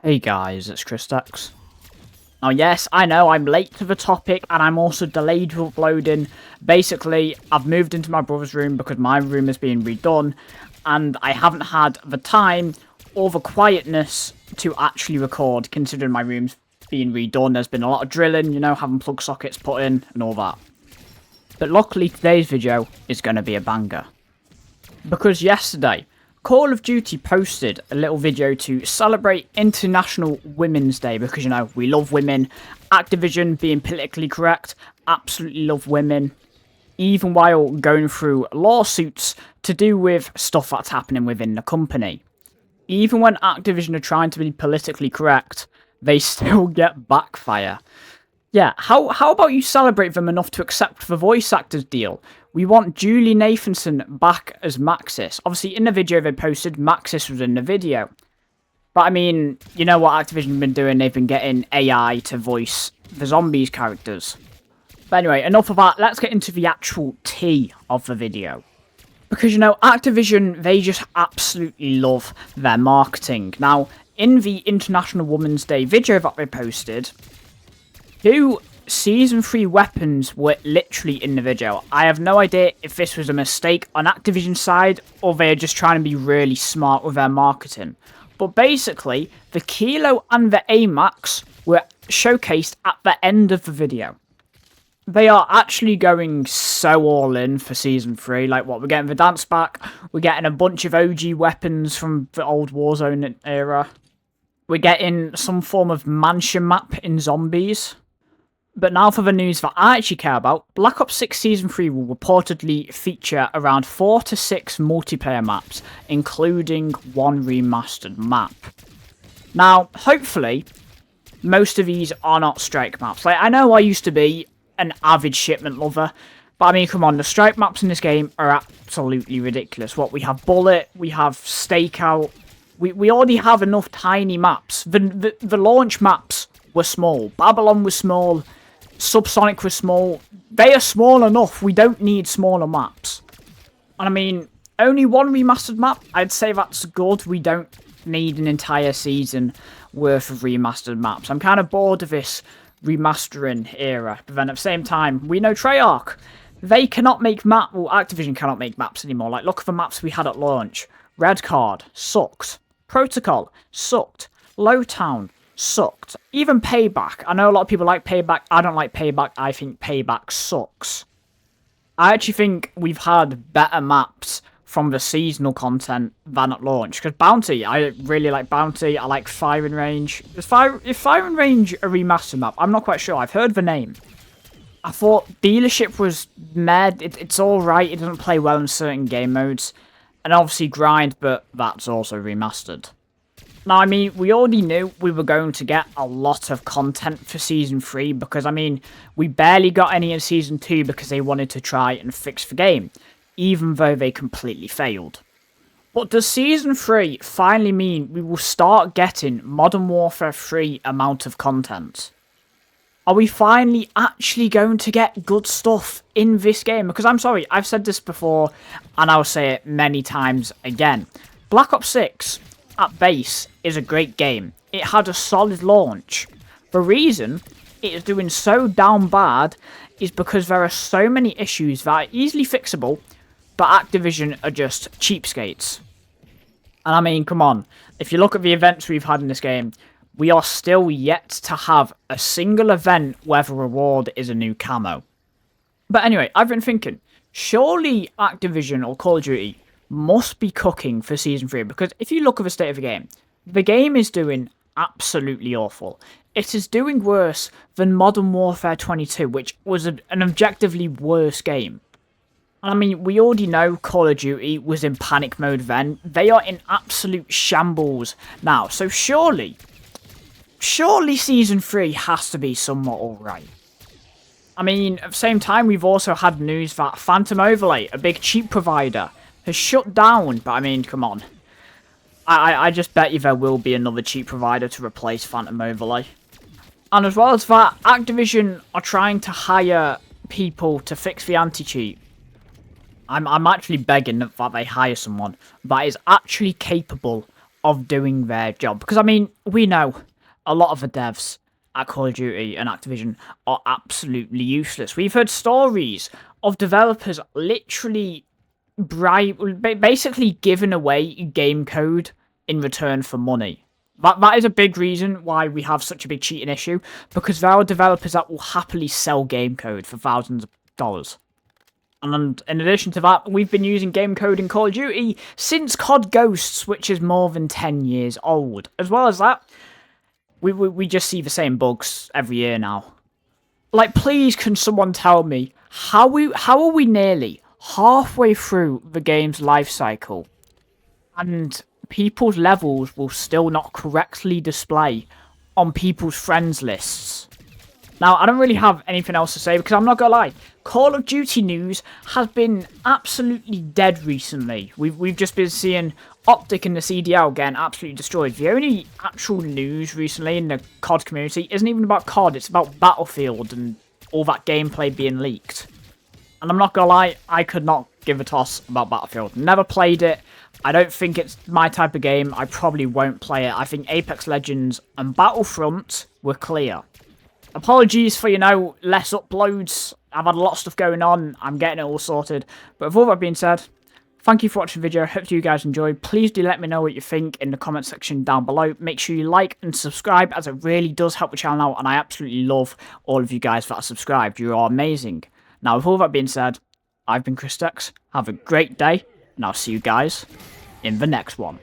Hey guys, it's Christex. Now yes, I know I'm late to the topic and I'm also delayed with uploading. Basically, I've moved into my brother's room because my room is being redone and I haven't had the time or the quietness to actually record considering my room's being redone. There's been a lot of drilling, having plug sockets put in and all that. But luckily today's video is going to be a banger. Because yesterday, Call of Duty posted a little video to celebrate International Women's Day because, we love women. Activision, being politically correct, absolutely love women. Even while going through lawsuits to do with stuff that's happening within the company. Even when Activision are trying to be politically correct, they still get backfire. Yeah, how about you celebrate them enough to accept the voice actors deal? We want Julie Nathanson back as Maxis. Obviously, in the video they posted, Maxis was in the video. But I mean, you know what Activision have been doing? They've been getting AI to voice the zombies characters. But anyway, enough of that. Let's get into the actual tea of the video. Because, Activision, they just absolutely love their marketing. Now, in the International Women's Day video that they posted, 2 Season 3 weapons were literally in the video. I have no idea if this was a mistake on Activision's side or they're just trying to be really smart with their marketing. But basically, the Kilo and the AMAX were showcased at the end of the video. They are actually going so all in for Season 3. Like, what, we're getting the dance back, we're getting a bunch of OG weapons from the old Warzone era. We're getting some form of mansion map in zombies. But now for the news that I actually care about, Black Ops 6 Season 3 will reportedly feature around 4 to 6 multiplayer maps, including one remastered map. Now, hopefully, most of these are not strike maps. Like, I know I used to be an avid shipment lover, but I mean, come on, the strike maps in this game are absolutely ridiculous. What, we have Bullet, we have Stakeout, we already have enough tiny maps. The launch maps were small, Babylon was small, Subsonic was small. They are small enough. We don't need smaller maps. And I mean, only one remastered map, I'd say that's good. We don't need an entire season worth of remastered maps. I'm kind of bored of this remastering era. But then at the same time, we know Treyarch. They cannot make maps. Well, Activision cannot make maps anymore. Like, look at the maps we had at launch. Red Card sucked. Protocol sucked. Lowtown sucked. Even Payback. I know a lot of people like Payback. I don't like Payback. I think Payback sucks. I actually think we've had better maps from the seasonal content than at launch. Because Bounty, I really like Bounty. I like Firing Range. Is Firing Range a remastered map? I'm not quite sure. I've heard the name. I thought Dealership was mad. It's alright. It doesn't play well in certain game modes. And obviously Grind, but that's also remastered. Now, I mean, we already knew we were going to get a lot of content for Season 3 because, I mean, we barely got any in Season 2 because they wanted to try and fix the game, even though they completely failed. But does Season 3 finally mean we will start getting Modern Warfare 3 amount of content? Are we finally actually going to get good stuff in this game? Because I'm sorry, I've said this before, and I'll say it many times again. Black Ops 6 at base is a great game. It had a solid launch. The reason it is doing so down bad is because there are so many issues that are easily fixable, but Activision are just cheapskates. And I mean, come on, if you look at the events we've had in this game, we are still yet to have a single event where the reward is a new camo. But anyway, I've been thinking, surely Activision or Call of Duty must be cooking for Season 3, because if you look at the state of the game is doing absolutely awful. It is doing worse than Modern Warfare 22, which was an objectively worse game. And I mean, we already know Call of Duty was in panic mode then. They are in absolute shambles now. So surely Season 3 has to be somewhat alright. I mean, at the same time, we've also had news that Phantom Overlay, a big cheap provider, has shut down. But I mean, come on. I just bet you there will be another cheap provider to replace Phantom Overlay. And as well as that, Activision are trying to hire people to fix the anti-cheat. I'm actually begging that they hire someone that is actually capable of doing their job. Because, I mean, we know a lot of the devs at Call of Duty and Activision are absolutely useless. We've heard stories of developers literally basically giving away game code in return for money. That is a big reason why we have such a big cheating issue, because there are developers that will happily sell game code for thousands of dollars. And in addition to that, we've been using game code in Call of Duty since COD Ghosts, which is more than 10 years old. As well as that, we just see the same bugs every year now. Like, please, can someone tell me how are we nearly halfway through the game's life cycle and people's levels will still not correctly display on people's friends lists? Now, I don't really have anything else to say because I'm not gonna lie, Call of Duty news has been absolutely dead recently. We've just been seeing Optic and the CDL getting absolutely destroyed. The only actual news recently in the COD community isn't even about COD, it's about Battlefield and all that gameplay being leaked. And I'm not gonna lie, I could not give a toss about Battlefield. Never played it. I don't think it's my type of game. I probably won't play it. I think Apex Legends and Battlefront were clear. Apologies for, less uploads. I've had a lot of stuff going on. I'm getting it all sorted. But with all that being said, thank you for watching the video. Hope you guys enjoyed. Please do let me know what you think in the comment section down below. Make sure you like and subscribe, as it really does help the channel out. And I absolutely love all of you guys that are subscribed. You are amazing. Now, with all that being said, I've been Chris Dex. Have a great day. And I'll see you guys in the next one.